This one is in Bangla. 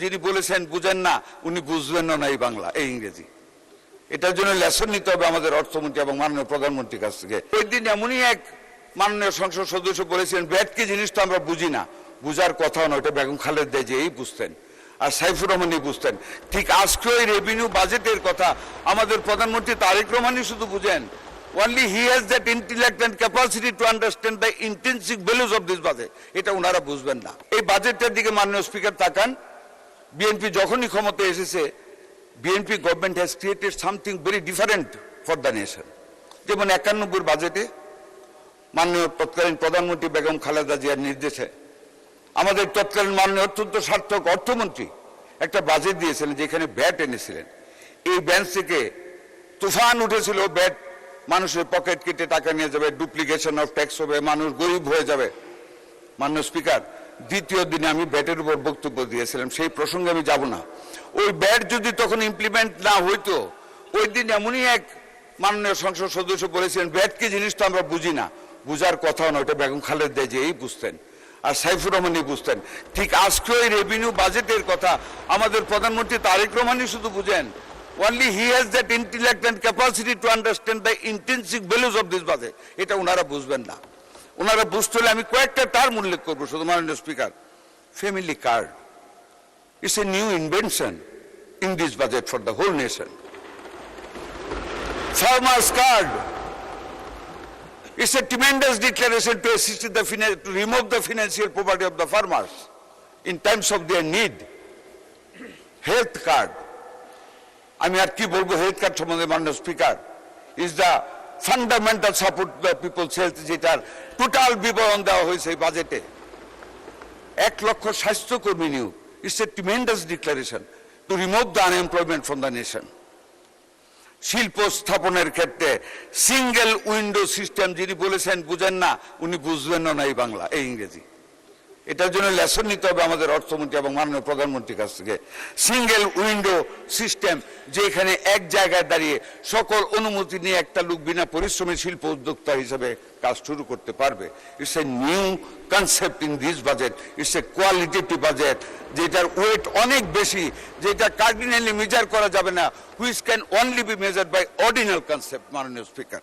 যিনি বলেছেন বুঝেন না উনি বুঝবেন না এই বাংলা এই ইংরেজি। এটার জন্য লেসন নিতে হবে আমাদের অর্থমন্ত্রী এবং মাননীয় প্রধানমন্ত্রীর কাছ থেকে। ওই দিন এমনই এক মাননীয় সংসদ সদস্য বলেছিলেন ব্যাট কি জিনিস তো আমরা বুঝি না, বুঝার কথাও না, ওটা বেগম খালেদা জিয়াই বুঝতেন আর সাইফুর রহমানই বুঝতেন। ঠিক আজকে ওই রেভিনিউ বাজেটের কথা আমাদের প্রধানমন্ত্রী তারেক রহমানই শুধু বুঝেন। Only he has that intellect and capacity to understand the intrinsic values of this budget. এটা ওনারা বুঝবেন না। এই বাজেটটার দিকে মাননীয় স্পিকার তাকান। বিএনপি যখনই ক্ষমতায় এসেছে BNP government has created something very different for the nation. যেমন 91 বাজেটে মাননীয় তৎকালীন প্রধানমন্ত্রী বেগম খালেদা জিয়ার নির্দেশে আমাদের তৎকালীন মাননীয় অত্যন্ত সার্থক অর্থমন্ত্রী একটা বাজেট দিয়েছিলেন যেখানে ব্যাট এনেছিলেন। এই বেঞ্চ থেকে তুফান উঠেছিল, ব্যাট মানুষের পকেট কেটে টাকা নিয়ে যাবে, ডুপ্লিকেশন অফ ট্যাক্স হবে, মানুষ গরিব হয়ে যাবে। মাননীয় স্পিকার, দ্বিতীয় দিনে আমি ব্যাটের উপর বক্তব্য দিয়েছিলাম, সেই প্রসঙ্গে আমি যাব না। ওই ব্যাট যদি তখন ইমপ্লিমেন্ট না হইতো, ওই দিন এমনই এক মাননীয় সংসদ সদস্য বলেছিলেন ব্যাট কি জিনিস তো আমরা বুঝি না, বুঝার কথাও না, ওটা বেগম খালেদা জিয়াই বুঝতেন আর সাইফুর রহমানই বুঝতেন। ঠিক আজকে ওই রেভিনিউ বাজেটের কথা আমাদের প্রধানমন্ত্রী তারেক রহমানই শুধু বুঝেন। Only he has that intellect and capacity to understand the intrinsic values of this budget. এটা ওনারা বুঝবেন না। ওনারা বুঝতে হলে আমি কয়েকটা টার্ম উল্লেখ করবো শুধু মাননীয় speaker. Family card it's a new invention in this budget for the whole nation. Farmers card it's a tremendous declaration to assist to remove the financial poverty of the farmers in times of their need. Health card, আমি আর কি বলবো হেলথ কার্ড সম্বন্ধে মাননীয় speaker, is the fundamental support the people's health, যেটার টোটাল বিবরণ দেওয়া হয়েছে এই বাজেটে। 1 লক্ষ স্বাস্থ্যকর্মী নিয়োগ, it's a tremendous declaration to remove the unemployment from the nation. শিল্প স্থাপনের ক্ষেত্রে সিঙ্গেল উইন্ডো সিস্টেম, যিনি বলেছেন বুঝেন না উনি বুঝবেন না এই বাংলা এই ইংরেজি। এটার জন্য লেসন নিতে হবে আমাদের অর্থমন্ত্রী এবং মাননীয় প্রধানমন্ত্রীর কাছ থেকে। সিঙ্গেল উইন্ডো সিস্টেম, যেখানে এক জায়গায় দাঁড়িয়ে সকল অনুমতি নিয়ে একটা লোক বিনা পরিশ্রমী শিল্প উদ্যোক্তা হিসেবে কাজ শুরু করতে পারবে। It's a new concept in this budget, it's a qualitative budget, যেটার ওয়েট অনেক বেশি, যেটা কার্ডিনালি মেজার করা যাবে না, which can only be measured by ordinal concept. মাননীয় স্পিকার,